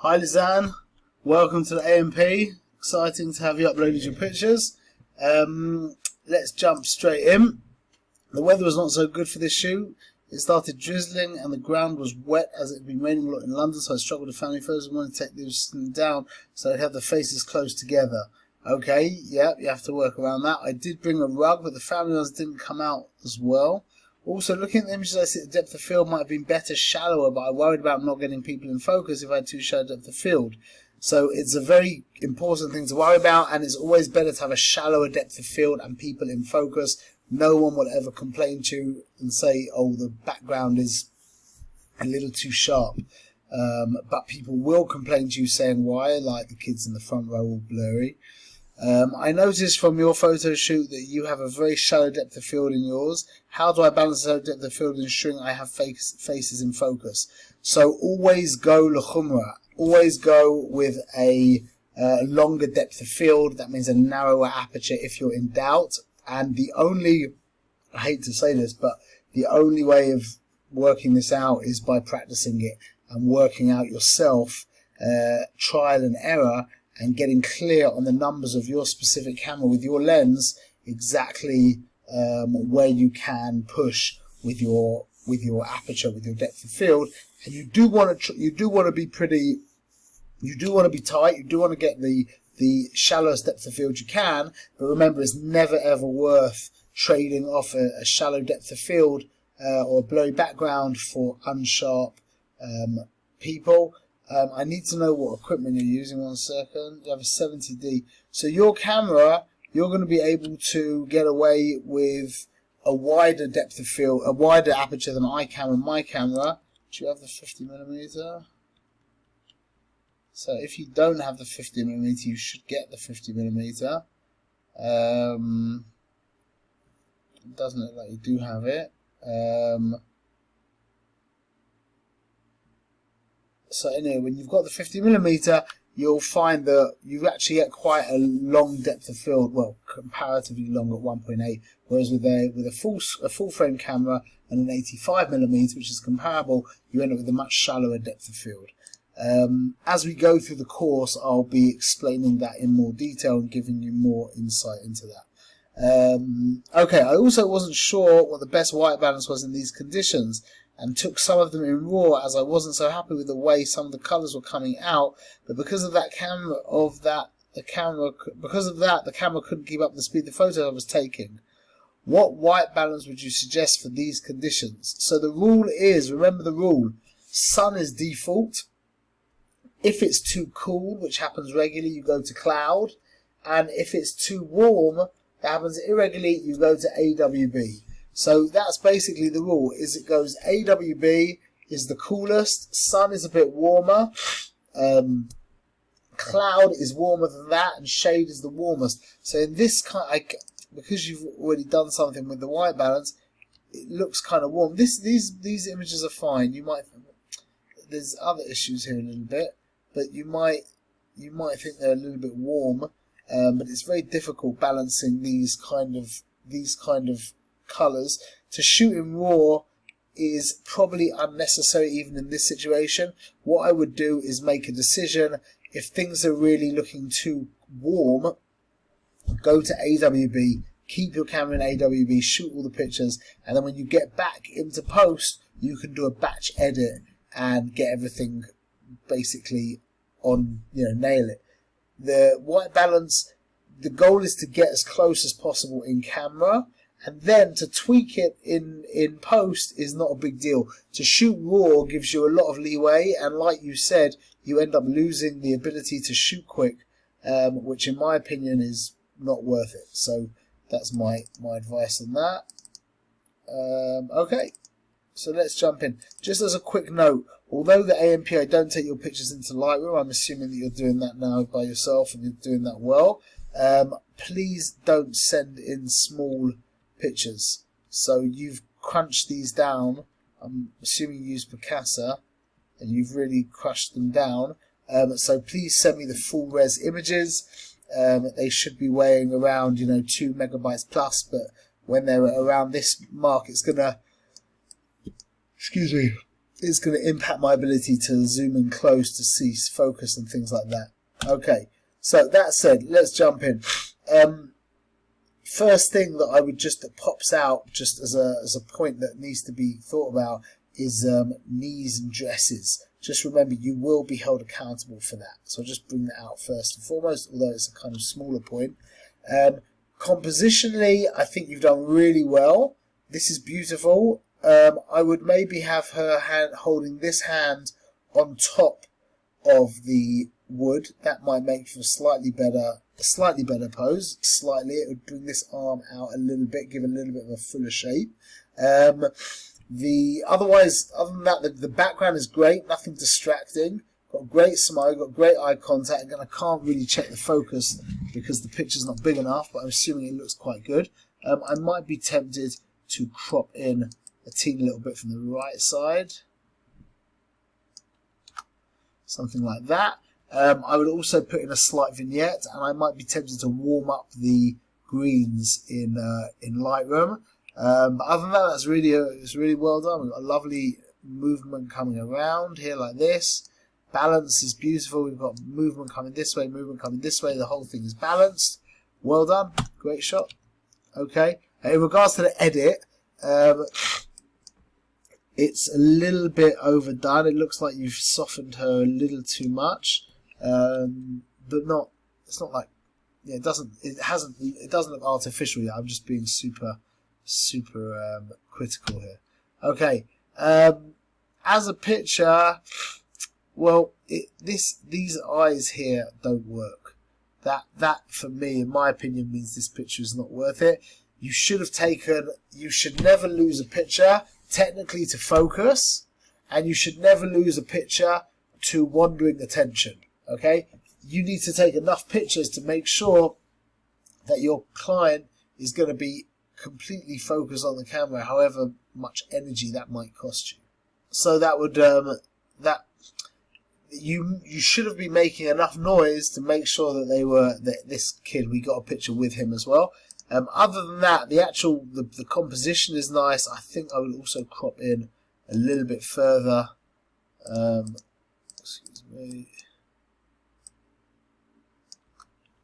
Hi Lizanne, welcome to the AMP. Exciting to have you uploaded your pictures. Let's jump straight in. The weather was not so good for this shoot. It started drizzling and the ground was wet as it had been raining a lot in London, so I struggled with family photos and wanted to take these down so I'd have the faces close together. Okay, yeah, you have to work around that. I did bring a rug, but the family ones didn't come out as well. Also, looking at the images, I see the depth of field might have been better shallower, but I worried about not getting people in focus if I had too shallow depth of field. So it's a very important thing to worry about, and it's always better to have a shallower depth of field and people in focus. No one will ever complain to you and say, oh, the background is a little too sharp. But people will complain to you saying why, like the kids in the front row all blurry. I noticed from your photo shoot that you have a very shallow depth of field in yours. How do I balance the depth of field ensuring I have faces in focus? So always go l'chumra. Always go with a longer depth of field. That means a narrower aperture if you're in doubt. And the only, I hate to say this, but the only way of working this out is by practicing it and working out yourself, trial and error, and getting clear on the numbers of your specific camera with your lens, exactly where you can push with your aperture, with your depth of field. And you do want to be tight. You do want to get the shallowest depth of field you can. But remember, it's never ever worth trading off a shallow depth of field or a blurry background for unsharp people. I need to know what equipment you're using. 1 second. You have a 70D. So your camera, you're going to be able to get away with a wider depth of field, a wider aperture than I can with my camera. Do you have the 50mm? So if you don't have the 50mm, you should get the 50mm. It doesn't look like you do have it. So anyway, when you've got the 50mm, you'll find that you actually get quite a long depth of field, well, comparatively long at 1.8, whereas with a full frame camera and an 85mm, which is comparable, you end up with a much shallower depth of field. As we go through the course, I'll be explaining that in more detail and giving you more insight into that. Okay, I also wasn't sure what the best white balance was in these conditions, and took some of them in RAW as I wasn't so happy with the way some of the colours were coming out. But because of that, the camera couldn't keep up the speed the photos I was taking. What white balance would you suggest for these conditions? So the rule is, remember the rule, sun is default. If it's too cool, which happens regularly, you go to cloud. And if it's too warm, that happens irregularly, you go to AWB. So that's basically the rule, is it goes AWB is the coolest, sun is a bit warmer, cloud is warmer than that, and shade is the warmest. So in this because you've already done something with the white balance, it looks kind of warm. These images are fine. You might there's other issues here a little bit, but you might think they're a little bit warm, but it's very difficult balancing these kind of colours. To shoot in RAW is probably unnecessary even in this situation. What I would do is make a decision. If things are really looking too warm, go to AWB, keep your camera in AWB, shoot all the pictures, and then when you get back into post, you can do a batch edit and get everything basically on, nail it. The white balance, the goal is to get as close as possible in camera, and then to tweak it in post is not a big deal. To shoot RAW gives you a lot of leeway, and like you said, you end up losing the ability to shoot quick, which in my opinion is not worth it. So that's my advice on that. Okay, so let's jump in. Just as a quick note, although the AMP, I don't take your pictures into Lightroom, I'm assuming that you're doing that now by yourself and you're doing that well. Please don't send in small pictures. So you've crunched these down. I'm assuming you use Picasa and you've really crushed them down. So please send me the full res images. They should be weighing around 2 megabytes plus, but when they're around this mark, it's gonna it's going to impact my ability to zoom in close to see focus and things like that. Okay, so that said, let's jump in. First thing that I would that pops out just as a point that needs to be thought about is knees and dresses. Just remember, you will be held accountable for that. So I'll just bring that out first and foremost, although it's a kind of smaller point. Compositionally, I think you've done really well. This is beautiful. I would maybe have her hand holding this hand on top of the wood. That might make for a slightly better pose. Slightly, it would bring this arm out a little bit, give a little bit of a fuller shape. Otherwise, other than that, the background is great, nothing distracting. Got a great smile, got great eye contact. Again, I can't really check the focus because the picture's not big enough, but I'm assuming it looks quite good. I might be tempted to crop in a teeny little bit from the right side. Something like that. I would also put in a slight vignette, and I might be tempted to warm up the greens in Lightroom. But other than that, it's really well done. We've got a lovely movement coming around here like this. Balance is beautiful. We've got movement coming this way, movement coming this way. The whole thing is balanced. Well done. Great shot. Okay. In regards to the edit, it's a little bit overdone. It looks like you've softened her a little too much, but not. It's not like it doesn't look artificial yet. I'm just being super critical here. Okay. As a picture, well, these eyes here don't work. That for me, in my opinion, means this picture is not worth it. You should never lose a picture technically to focus, and you should never lose a picture to wandering attention. Okay? You need to take enough pictures to make sure that your client is going to be completely focused on the camera, however much energy that might cost you. So that would you should have been making enough noise to make sure that this kid, we got a picture with him as well. Other than that, the composition is nice. I think I would also crop in a little bit further. Excuse me.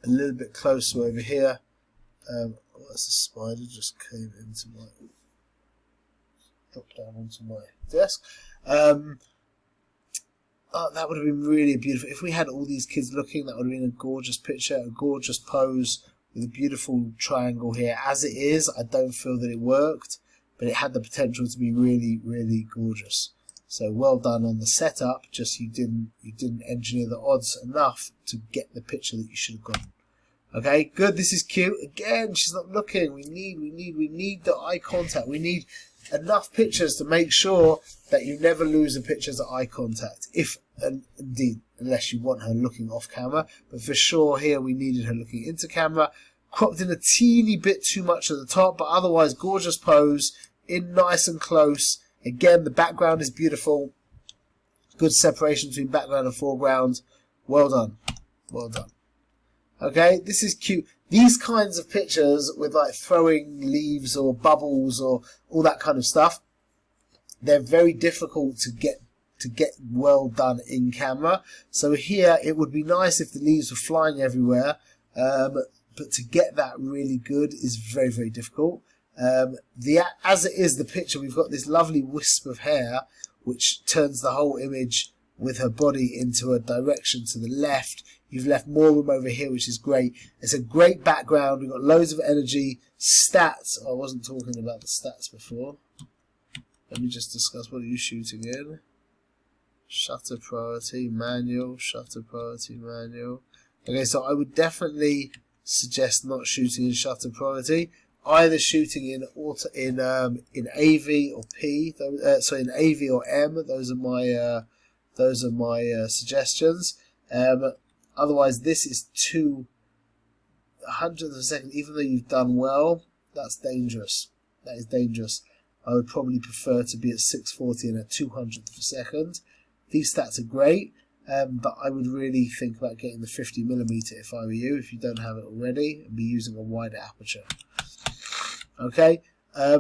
A little bit closer over here. That's a spider just came into my dropped down onto my desk. That would have been really beautiful. If we had all these kids looking, that would have been a gorgeous picture, a gorgeous pose with a beautiful triangle here. As it is, I don't feel that it worked, but it had the potential to be really, really gorgeous. So well done on the setup. Just you didn't engineer the odds enough to get the picture that you should have gotten. Okay, good. This is cute. Again, she's not looking. We need the eye contact. We need enough pictures to make sure that you never lose a picture's eye contact. Indeed, unless you want her looking off camera. But for sure here we needed her looking into camera. Cropped in a teeny bit too much at the top, but otherwise gorgeous pose. In nice and close. Again, the background is beautiful. Good separation between background and foreground. Well done. Well done. Okay, this is cute. These kinds of pictures with like throwing leaves or bubbles or all that kind of stuff, they're very difficult to get well done in camera. So here it would be nice if the leaves were flying everywhere, but to get that really good is very, very difficult. As it is the picture, we've got this lovely wisp of hair which turns the whole image with her body into a direction to the left. You've left more room over here, which is great. It's a great background. We've got loads of energy. Stats. I wasn't talking about the stats before. Let me just discuss what are you shooting in. Shutter priority, manual. Shutter priority, manual. Okay, so I would definitely suggest not shooting in shutter priority. Either shooting in AV or P. Sorry, in AV or M. Those are my suggestions. Otherwise, this is 2/100th of a second. Even though you've done well, that's dangerous. That is dangerous. I would probably prefer to be at 640 and at 200th of a second. These stats are great, but I would really think about getting the 50mm if I were you, if you don't have it already, and be using a wider aperture. Okay.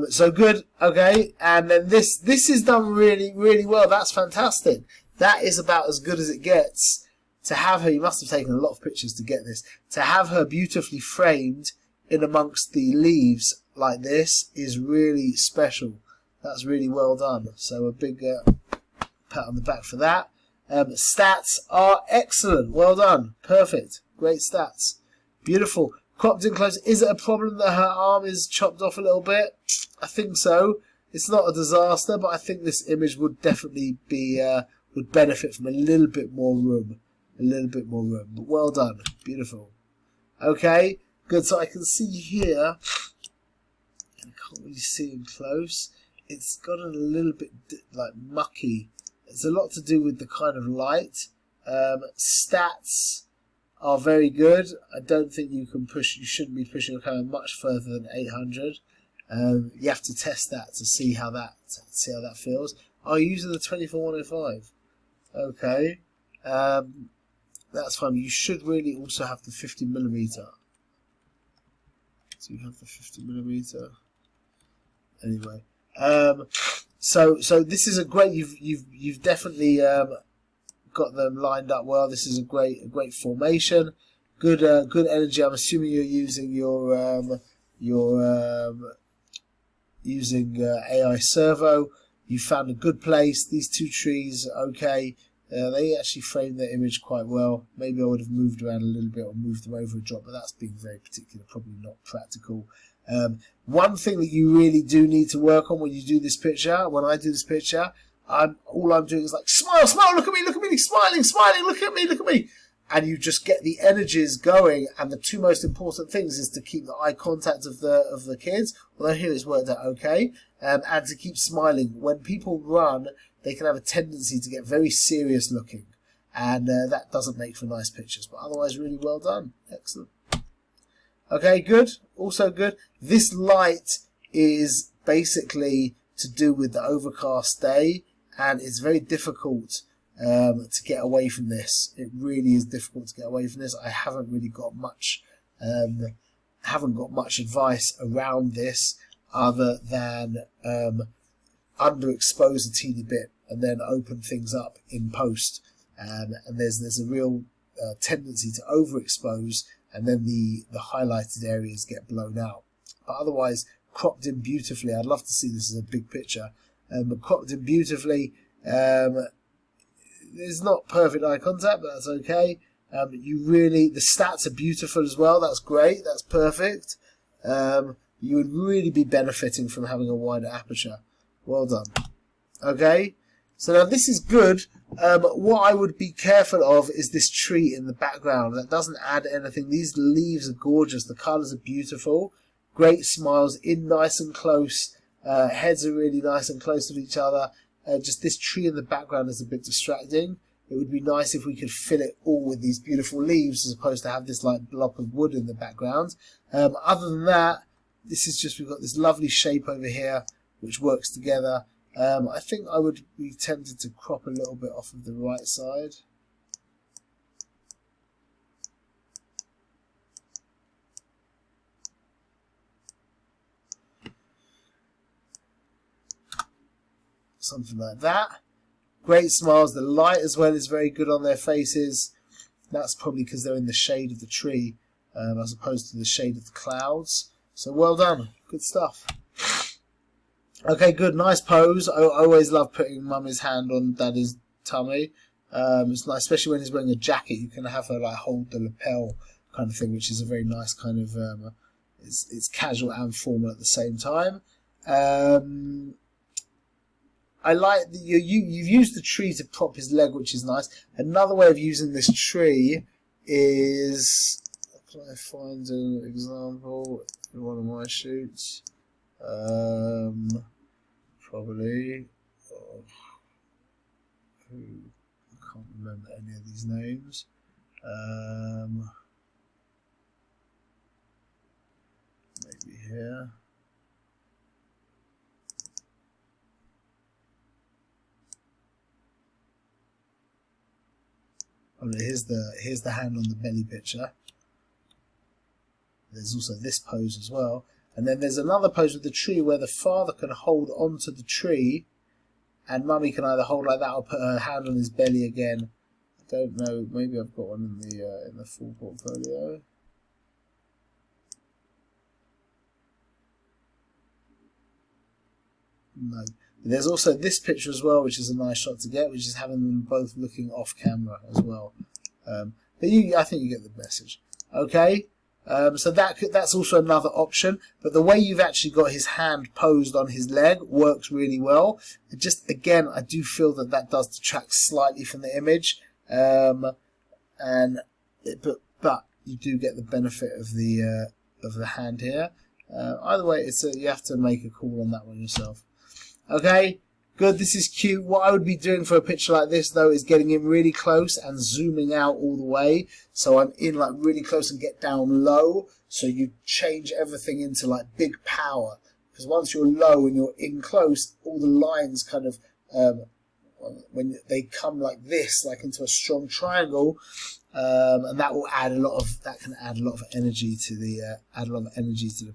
So good, okay, and then this is done really, really well. That's fantastic. That is about as good as it gets. To have her, you must have taken a lot of pictures to get this. To have her beautifully framed in amongst the leaves like this is really special. That's really well done. So a big pat on the back for that. Stats are excellent. Well done. Perfect. Great stats. Beautiful. Cropped in close. Is it a problem that her arm is chopped off a little bit? I think so. It's not a disaster, but I think this image would definitely be would benefit from a little bit more room. A little bit more room. But well done. Beautiful. Okay. Good. So I can see here. I can't really see in close. It's got a little bit like mucky. It's a lot to do with the kind of light. Stats are very good. I don't think you can push. You shouldn't be pushing your camera much further than 800. You have to test that to see how that feels. Oh, you're using the 24-105. Okay, that's fine. You should really also have the 50mm. So you have the 50mm. Anyway, so this is a great. You've definitely got them lined up well. This is a great formation. Good energy. I'm assuming you're using your using AI servo. You found a good place. These two trees, okay. They actually framed their image quite well. Maybe I would have moved around a little bit or moved them over a drop, but that's being very particular, probably not practical. One thing that you really do need to work on when you do this picture, when I do this picture, all I'm doing is like, smile, smile, look at me, smiling, smiling, look at me. And you just get the energies going, and the two most important things is to keep the eye contact of the kids, although here it's worked out okay, and to keep smiling. When people run, they can have a tendency to get very serious looking, and that doesn't make for nice pictures, but otherwise really well done. Excellent. Okay, good. Also good. This light is basically to do with the overcast day, and it's very difficult to get away from this. It really is difficult to get away from this. I haven't really got much, advice around this other than underexpose a teeny bit and then open things up in post. And there's a real tendency to overexpose, and then the highlighted areas get blown out. But otherwise, cropped in beautifully. I'd love to see this as a big picture, but cropped in beautifully. There's not perfect eye contact, but that's okay. The stats are beautiful as well. That's great. That's perfect. You would really be benefiting from having a wider aperture. Well done. Okay. So now this is good. What I would be careful of is this tree in the background. That doesn't add anything. These leaves are gorgeous. The colours are beautiful. Great smiles in nice and close. Heads are really nice and close to each other. Just this tree in the background is a bit distracting. It would be nice if we could fill it all with these beautiful leaves as opposed to have this like block of wood in the background. Other than that, this is just, we've got this lovely shape over here which works together. I think I would be tempted to crop a little bit off of the right side. Something like that. Great smiles. The light as well is very good on their faces. That's probably because they're in the shade of the tree as opposed to the shade of the clouds. So well done. Good stuff. Okay, good. Nice pose. I always love putting Mummy's hand on Daddy's tummy. It's nice, especially when he's wearing a jacket. You can have her like hold the lapel kind of thing, which is a very nice kind of. It's casual and formal at the same time. I like that you've used the tree to prop his leg, which is nice. Another way of using this tree is, can I find an example in one of my shoots? Probably. I can't remember any of these names. Maybe here. Oh, here's the hand on the belly picture. There's also this pose as well. And then there's another pose with the tree where the father can hold onto the tree, and mummy can either hold like that or put her hand on his belly again. I don't know. Maybe I've got one in the full portfolio. No. There's also this picture as well, which is a nice shot to get, which is having them both looking off camera as well. But I think you get the message. Okay. So that's also another option, but the way you've actually got his hand posed on his leg works really well. Just again, I do feel that does detract slightly from the image, but you do get the benefit of the hand here. Either way, you have to make a call on that one yourself. Okay. Good, this is cute. What I would be doing for a picture like this, though, is getting in really close and zooming out all the way. So I'm in like really close and get down low. So you change everything into like big power. Because once you're low and you're in close, all the lines kind of, when they come like this, like into a strong triangle, and that will add can add a lot of energy to the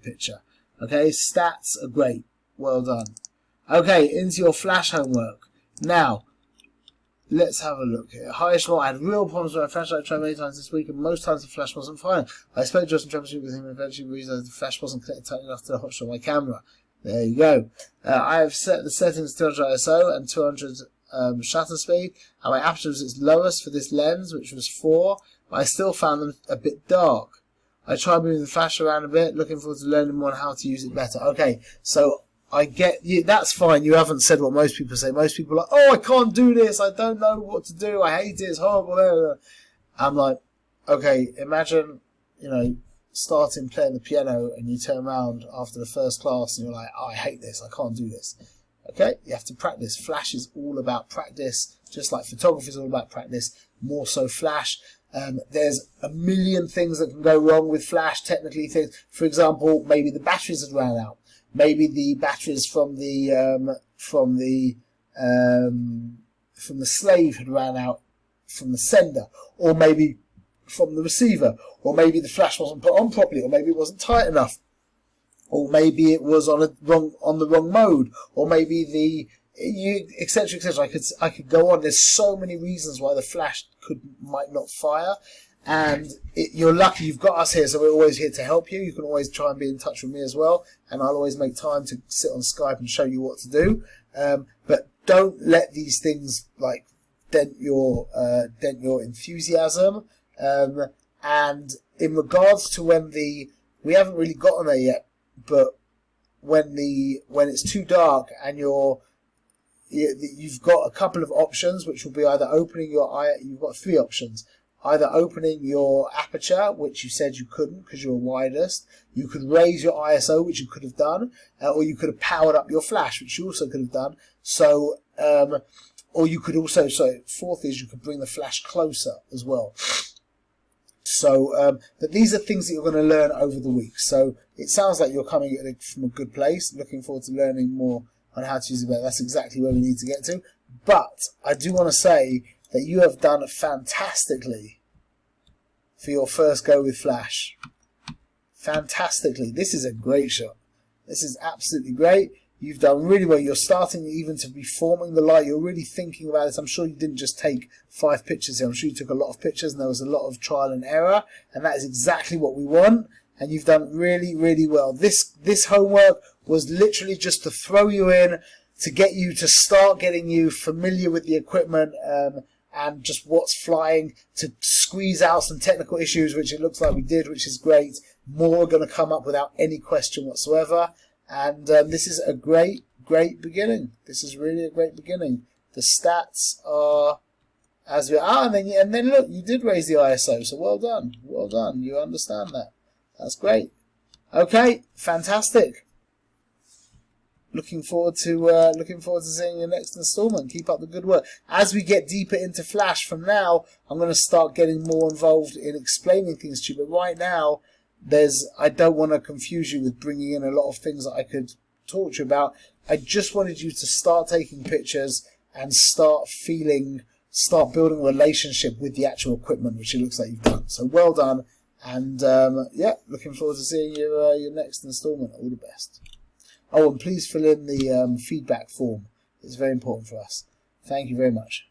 picture. Okay, stats are great. Well done. Okay, into your flash homework. Now, let's have a look here. Highest roll. I had real problems with my flashlight. I tried many times this week, and most times the flash wasn't firing. I spoke to Justin troubleshooting with him, and eventually realized the flash wasn't connected tight enough to the hotshot of my camera. There you go. I have set the settings to 200 ISO and 200 shutter speed, and my aperture was its lowest for this lens, which was 4, but I still found them a bit dark. I tried moving the flash around a bit, looking forward to learning more on how to use it better. Okay, so I get you. That's fine. You haven't said what most people say. Most people are like, oh, I can't do this. I don't know what to do. I hate it. It's horrible. I'm like, okay, imagine, starting playing the piano and you turn around after the first class and you're like, oh, I hate this. I can't do this. Okay, you have to practice. Flash is all about practice, just like photography is all about practice, more so Flash. There's a million things that can go wrong with Flash, technically things. For example, maybe the batteries had ran out. Maybe the batteries from the slave had ran out from the sender, or maybe from the receiver, or maybe the flash wasn't put on properly, or maybe it wasn't tight enough, or maybe it was on the wrong mode, or maybe etc. etc. I could go on. There's so many reasons why the flash might not fire. And you're lucky you've got us here, so we're always here to help you. You can always try and be in touch with me as well, and I'll always make time to sit on Skype and show you what to do. But don't let these things like dent your enthusiasm. And in regards to we haven't really gotten there yet, but when it's too dark and you've got a couple of options, which will be either opening your eye. You've got 3 options. Either opening your aperture, which you said you couldn't because you were widest. You could raise your ISO, which you could have done, or you could have powered up your flash, which you also could have done. So, or you could also, fourth is you could bring the flash closer as well. So, but these are things that you're going to learn over the week. So it sounds like you're coming at it from a good place. Looking forward to learning more on how to use it better. That's exactly where we need to get to. But I do want to say that you have done fantastically for your first go with Flash. Fantastically. This is a great shot. This is absolutely great. You've done really well. You're starting even to be forming the light. You're really thinking about it. I'm sure you didn't just take 5 pictures here. I'm sure you took a lot of pictures and there was a lot of trial and error. And that is exactly what we want. And you've done really, really well. This homework was literally just to throw you in, to get you to start getting you familiar with the equipment, and just what's flying, to squeeze out some technical issues, which it looks like we did, which is great. More are going to come up without any question whatsoever. And this is a great, great beginning. This is really a great beginning. The stats are as we are, and then look, you did raise the ISO, so well done. Well done. You understand that. That's great. Okay, fantastic. Looking forward to seeing your next installment. Keep up the good work. As we get deeper into Flash from now, I'm going to start getting more involved in explaining things to you. But right now, I don't want to confuse you with bringing in a lot of things that I could talk to you about. I just wanted you to start taking pictures and start building a relationship with the actual equipment, which it looks like you've done. So well done. And yeah, looking forward to seeing your next instalment. All the best. Oh, and please fill in the feedback form. It's very important for us. Thank you very much.